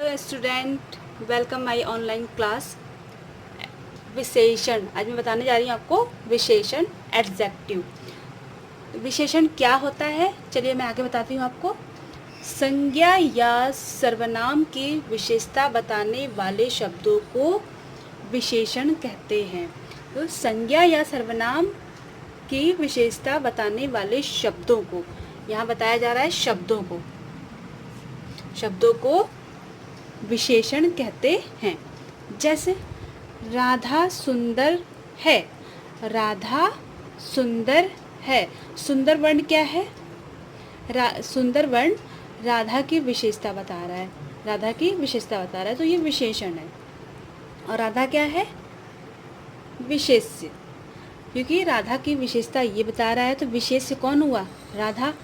Hello student, welcome my online class. विशेषण आज मैं बताने जा रही हूँ आपको। विशेषण एडजेक्टिव। विशेषण क्या होता है, चलिए मैं आगे बताती हूँ आपको। संज्ञा या सर्वनाम की विशेषता बताने वाले शब्दों को विशेषण कहते हैं। तो संज्ञा या सर्वनाम की विशेषता बताने वाले शब्दों को, यहाँ बताया जा रहा है शब्दों को विशेषण कहते हैं। जैसे राधा सुंदर है। राधा सुंदर है। सुंदर वर्ण क्या है? सुंदर वर्ण राधा की विशेषता बता रहा है। राधा की विशेषता बता रहा है, तो ये विशेषण है। और राधा क्या है? विशेष्य। क्योंकि राधा की विशेषता ये बता रहा है, तो विशेष्य कौन हुआ? राधा।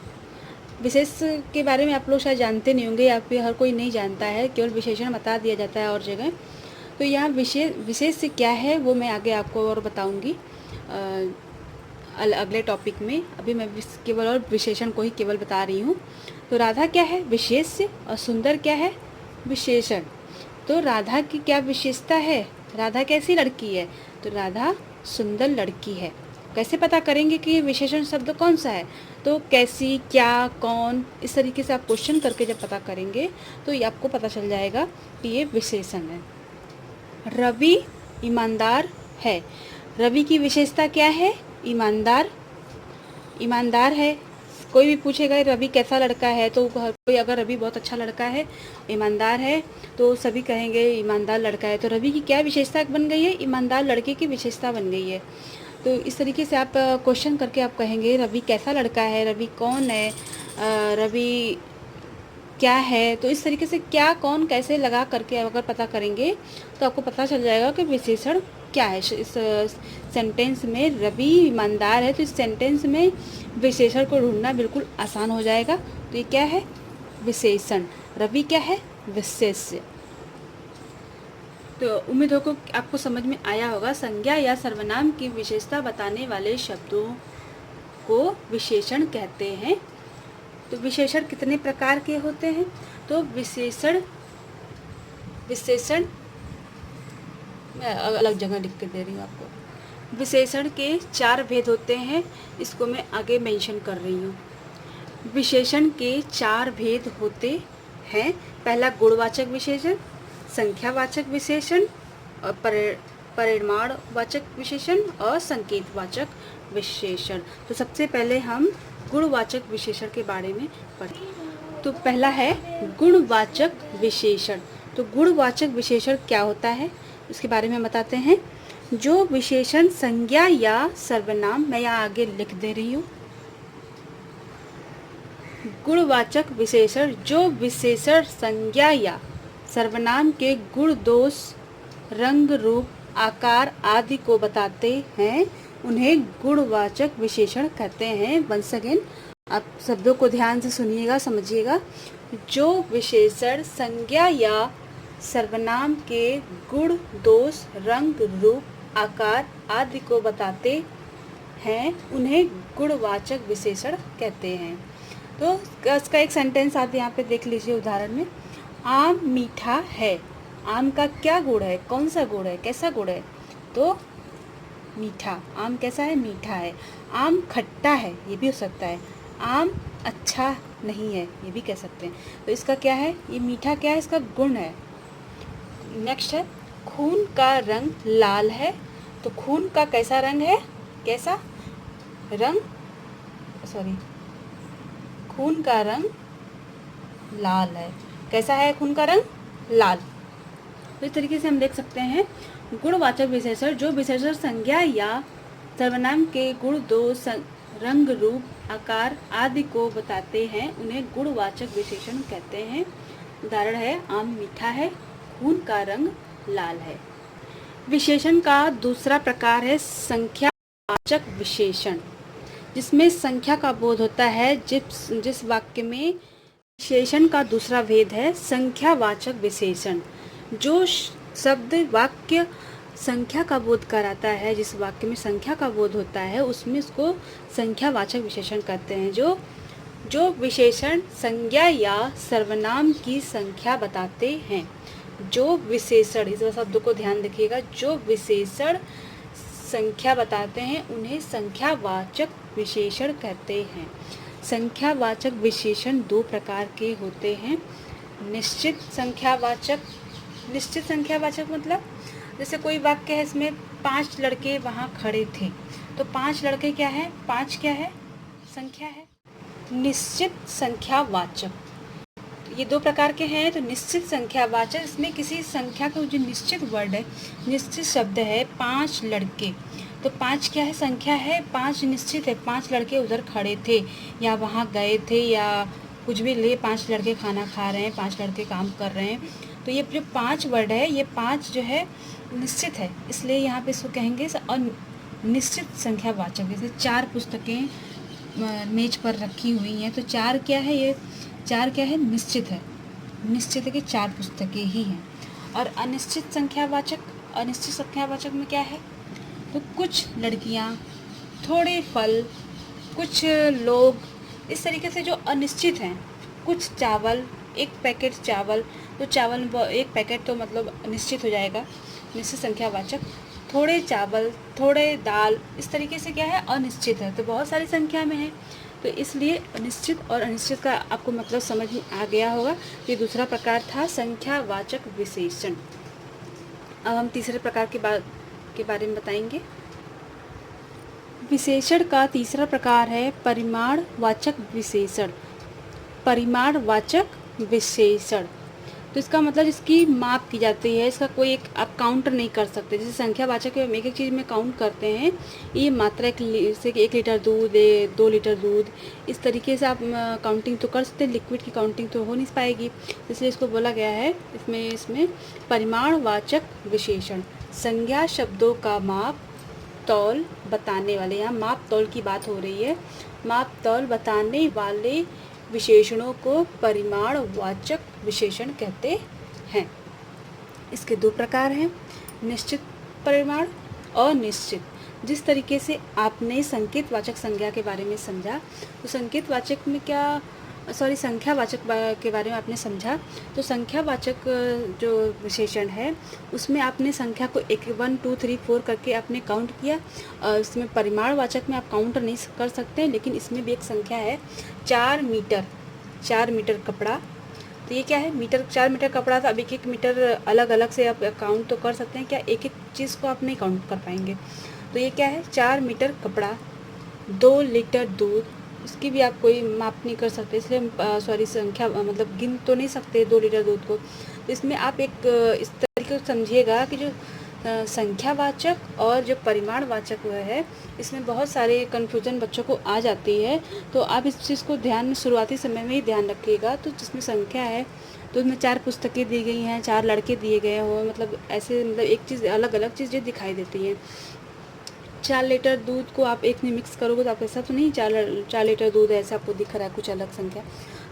विशेष के बारे में आप लोग शायद जानते नहीं होंगे, या फिर हर कोई नहीं जानता है, केवल विशेषण बता दिया जाता है और जगह। तो यहाँ विशेष क्या है वो मैं आगे आपको और बताऊंगी अगले टॉपिक में। अभी मैं केवल और विशेषण को ही केवल बता रही हूँ। तो राधा क्या है? विशेष्य। और सुंदर क्या है? विशेषण। तो राधा की क्या विशेषता है? राधा कैसी लड़की है? तो राधा सुंदर लड़की है। कैसे पता करेंगे कि ये विशेषण शब्द कौन सा है? तो कैसी, क्या, कौन, इस तरीके से आप क्वेश्चन करके जब पता करेंगे तो ये आपको पता चल जाएगा कि ये विशेषण है। रवि ईमानदार है। रवि की विशेषता क्या है? ईमानदार। ईमानदार है। कोई भी पूछेगा रवि कैसा लड़का है, तो कोई अगर रवि बहुत अच्छा लड़का है, ईमानदार है, तो सभी कहेंगे ईमानदार लड़का है। तो रवि की क्या विशेषता बन गई है? ईमानदार लड़के की विशेषता बन गई है। तो इस तरीके से आप क्वेश्चन करके आप कहेंगे रवि कैसा लड़का है, रवि कौन है, रवि क्या है। तो इस तरीके से क्या, कौन, कैसे लगा करके अगर पता करेंगे तो आपको पता चल जाएगा कि विशेषण क्या है। इस सेंटेंस में रवि ईमानदार है, तो इस सेंटेंस में विशेषण को ढूंढना बिल्कुल आसान हो जाएगा। तो ये क्या है? विशेषण। रवि क्या है? विशेष्य। तो उम्मीद हो को आपको समझ में आया होगा। संज्ञा या सर्वनाम की विशेषता बताने वाले शब्दों को विशेषण कहते हैं। तो विशेषण कितने प्रकार के होते हैं? तो विशेषण मैं अलग जगह लिख के दे रही हूँ आपको। विशेषण के 4 भेद होते हैं, इसको मैं आगे मेंशन कर रही हूँ। विशेषण के 4 भेद होते हैं। पहला गुणवाचक विशेषण, संख्यावाचक विशेषण और परिमाणवाचक विशेषण और संकेतवाचक विशेषण। तो सबसे पहले हम गुणवाचक विशेषण के बारे में पढ़ें। तो पहला है गुणवाचक विशेषण। तो गुणवाचक विशेषण क्या होता है इसके बारे में बताते हैं। जो विशेषण संज्ञा या सर्वनाम, मैं यहाँ आगे लिख दे रही हूँ। गुणवाचक विशेषण जो विशेषण संज्ञा या सर्वनाम के गुण, दोष, रंग, रूप, आकार आदि को बताते हैं, उन्हें गुणवाचक विशेषण कहते हैं। वंस अगेन आप शब्दों को ध्यान से सुनिएगा, समझिएगा। जो विशेषण संज्ञा या सर्वनाम के गुण, दोष, रंग, रूप, आकार आदि को बताते हैं, उन्हें गुणवाचक विशेषण कहते हैं। तो इसका एक सेंटेंस आप यहाँ पे देख लीजिए उदाहरण में। आम मीठा है। आम का क्या गुण है? कौन सा गुण है? कैसा गुण है? तो मीठा। आम कैसा है? मीठा है। आम खट्टा है, ये भी हो सकता है। आम अच्छा नहीं है, ये भी कह सकते हैं। तो इसका क्या है? ये मीठा क्या है? इसका गुण है। नेक्स्ट है खून का रंग लाल है। तो खून का कैसा रंग है? कैसा रंग? खून का रंग लाल है। कैसा है खून का रंग? लाल। तो इस तरीके से हम देख सकते हैं गुणवाचक विशेषण जो विशेषण संज्ञा या सर्वनाम के गुण, दोष, रंग, रूप, आकार आदि को बताते हैं, उन्हें गुणवाचक विशेषण कहते हैं। उदाहरण है आम मीठा है, खून का रंग लाल है। विशेषण का दूसरा प्रकार है संख्यावाचक विशेषण, जिसमें संख्या का बोध होता है। जिस वाक्य में विशेषण का दूसरा भेद है संख्यावाचक विशेषण। जो शब्द वाक्य संख्या का बोध कराता है, जिस वाक्य में संख्या का बोध होता है, उसमें उसको संख्यावाचक विशेषण कहते हैं। जो जो विशेषण संज्ञा या सर्वनाम की संख्या बताते हैं। जो विशेषण, इस शब्द को ध्यान रखिएगा, जो विशेषण संख्या बताते हैं उन्हें संख्यावाचक विशेषण कहते हैं। संख्यावाचक विशेषण दो प्रकार के होते हैं। निश्चित संख्यावाचक। निश्चित संख्यावाचक मतलब जैसे कोई वाक्य है, इसमें 5 लड़के वहाँ खड़े थे, तो 5 लड़के क्या है, 5 क्या है, संख्या है। निश्चित संख्यावाचक, ये दो प्रकार के हैं। तो निश्चित संख्यावाचक, इसमें किसी संख्या का जो निश्चित वर्ड है, निश्चित शब्द है, 5 लड़के, तो 5 क्या है, संख्या है, 5 निश्चित है, 5 लड़के उधर खड़े थे या वहाँ गए थे या कुछ भी ले, 5 लड़के खाना खा रहे हैं, 5 लड़के काम कर रहे हैं। तो ये जो 5 वर्ड है, ये 5 जो है निश्चित है, इसलिए यहाँ पे इसको कहेंगे अनिश्चित संख्यावाचक। जैसे 4 पुस्तकें मेज पर रखी हुई हैं, तो 4 क्या है, ये 4 क्या है, निश्चित है, निश्चित है कि 4 पुस्तकें ही हैं। और अनिश्चित संख्यावाचक, अनिश्चित संख्यावाचक में क्या है, तो कुछ लड़कियाँ, थोड़े फल, कुछ लोग, इस तरीके से जो अनिश्चित हैं। कुछ चावल, एक पैकेट चावल, तो चावल एक पैकेट तो मतलब निश्चित हो जाएगा, निश्चित संख्यावाचक। थोड़े चावल, थोड़े दाल, इस तरीके से क्या है, अनिश्चित है, तो बहुत सारी संख्या में है, तो इसलिए निश्चित और अनिश्चित का आपको मतलब समझ में आ गया होगा। ये दूसरा प्रकार था संख्यावाचक विशेषण। अब हम तीसरे प्रकार के बारे में बताएंगे। विशेषण का तीसरा प्रकार है परिमाणवाचक विशेषण। परिमाणवाचक विशेषण, तो इसका मतलब इसकी माप की जाती है, इसका कोई एक आप काउंटर नहीं कर सकते। जैसे संख्यावाचक में हम एक चीज़ में काउंट करते हैं, ये मात्रा जैसे कि 1 लीटर दूध, 2 लीटर दूध, इस तरीके से आप काउंटिंग तो कर सकते हैं, लिक्विड की काउंटिंग तो हो नहीं पाएगी, इसलिए इसको बोला गया है इसमें परिमाणवाचक विशेषण। संज्ञा शब्दों का माप तौल बताने वाले, यहाँ माप तौल की बात हो रही है, माप तौल बताने वाले विशेषणों को परिमाणवाचक विशेषण कहते हैं। इसके दो प्रकार हैं, निश्चित परिमाण और अनिश्चित। जिस तरीके से आपने संकेतवाचक संज्ञा के बारे में समझा, तो संकेतवाचक में क्या संख्यावाचक के बारे में आपने समझा, तो संख्यावाचक जो विशेषण है उसमें आपने संख्या को 1 2 3 4 करके आपने काउंट किया। इसमें परिमाणवाचक में आप काउंट नहीं कर सकते, लेकिन इसमें भी एक संख्या है 4 मीटर, 4 मीटर कपड़ा, तो ये क्या है, मीटर, 4 मीटर कपड़ा, तो अब 1 मीटर अलग अलग से आप काउंट तो कर सकते हैं, क्या एक चीज़ को आप नहीं काउंट कर पाएंगे। तो ये क्या है, 4 मीटर कपड़ा, 2 लीटर दूध, इसकी भी आप कोई माप नहीं कर सकते, इसलिए संख्या मतलब गिन तो नहीं सकते 2 लीटर दूध को। तो इसमें आप एक इस तरीके से समझिएगा कि जो संख्यावाचक और जो परिमाणवाचक है, इसमें बहुत सारे कन्फ्यूज़न बच्चों को आ जाती है, तो आप इस चीज़ को ध्यान में शुरुआती समय में ही ध्यान रखिएगा। तो जिसमें संख्या है तो उसमें 4 पुस्तकें दी गई हैं, 4 लड़के दिए गए हो, मतलब ऐसे मतलब एक चीज़ अलग अलग चीज़ें दिखाई देती हैं। 4 लीटर दूध को आप एक में मिक्स करोगे तो आप ऐसा तो नहीं 4 लीटर दूध ऐसा आपको दिख रहा है कुछ अलग संख्या,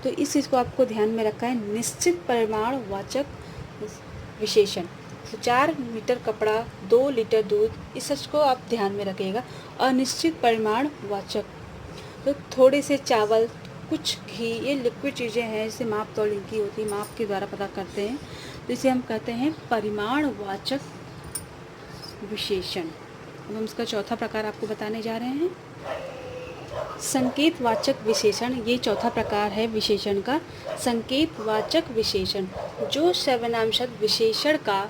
तो इस चीज़ को आपको ध्यान में रखा है। निश्चित परिमाणवाचक विशेषण, तो 4 मीटर कपड़ा, 2 लीटर दूध, इस सच को आप ध्यान में रखिएगा। अनिश्चित परिमाणवाचक, तो थोड़े से चावल, कुछ घी, ये लिक्विड चीज़ें हैं, जैसे माप तौल इनकी होती है, माप के द्वारा पता करते हैं, तो इसे हम कहते हैं परिमाणवाचक विशेषण। अब हम इसका चौथा प्रकार आपको बताने जा रहे हैं, संकेतवाचक विशेषण। ये चौथा प्रकार है विशेषण का, संकेतवाचक विशेषण। जो सर्वनाम शब्द विशेषण का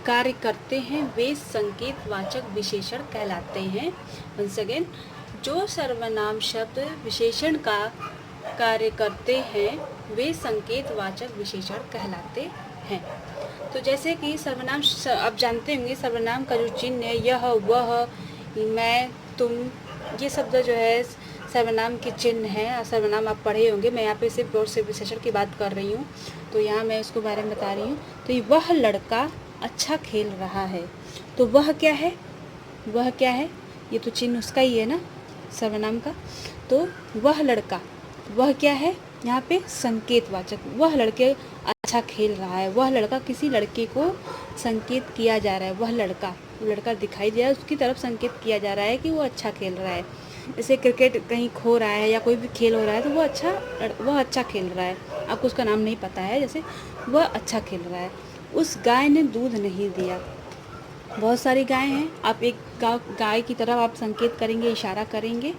कार्य करते हैं वे संकेतवाचक विशेषण कहलाते हैं। वंस अगेन, जो सर्वनाम शब्द विशेषण का कार्य करते हैं वे संकेतवाचक विशेषण कहलाते हैं। तो जैसे कि सर्वनाम, आप जानते होंगे सर्वनाम का जो चिन्ह है, यह, वह, मैं, तुम, ये शब्द जो है सर्वनाम के चिन्ह हैं। सर्वनाम आप पढ़े होंगे, मैं यहाँ पे सिर्फ और सिर्फ विशेषण की बात कर रही हूँ, तो यहाँ मैं उसके बारे में बता रही हूँ। तो ये वह लड़का अच्छा खेल रहा है, तो वह क्या है, वह क्या है, ये तो चिन्ह उसका ही है ना सर्वनाम का। तो वह लड़का, वह क्या है यहाँ पे संकेतवाचक, वह लड़के अच्छा खेल रहा है, वह लड़का, किसी लड़के को संकेत किया जा रहा है, वह लड़का, वो लड़का दिखाई दे रहा है, उसकी तरफ संकेत किया जा रहा है कि वो अच्छा खेल रहा है। जैसे क्रिकेट कहीं खो रहा है या कोई भी खेल हो रहा है तो वह अच्छा खेल रहा है, आपको उसका नाम नहीं पता है, जैसे वह अच्छा खेल रहा है। उस गाय ने दूध नहीं दिया। बहुत सारी गाय हैं, आप एक गाय की तरफ आप संकेत करेंगे, इशारा करेंगे,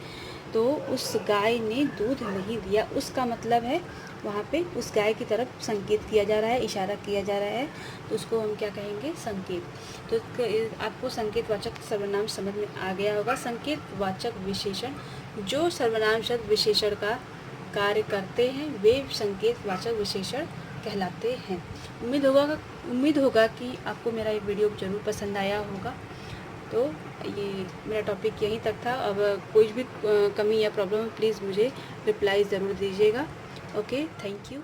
तो उस गाय ने दूध नहीं दिया, उसका मतलब है वहाँ पे उस गाय की तरफ संकेत किया जा रहा है, इशारा किया जा रहा है, तो उसको हम क्या कहेंगे? संकेत। तो आपको संकेतवाचक सर्वनाम समझ में आ गया होगा। संकेतवाचक विशेषण जो सर्वनाम शब्द विशेषण का कार्य करते हैं वे संकेतवाचक विशेषण कहलाते हैं। उम्मीद होगा कि आपको मेरा ये वीडियो ज़रूर पसंद आया होगा। तो ये मेरा टॉपिक यहीं तक था। अब कोई भी कमी या प्रॉब्लम प्लीज़ मुझे रिप्लाई ज़रूर दीजिएगा। Okay, thank you.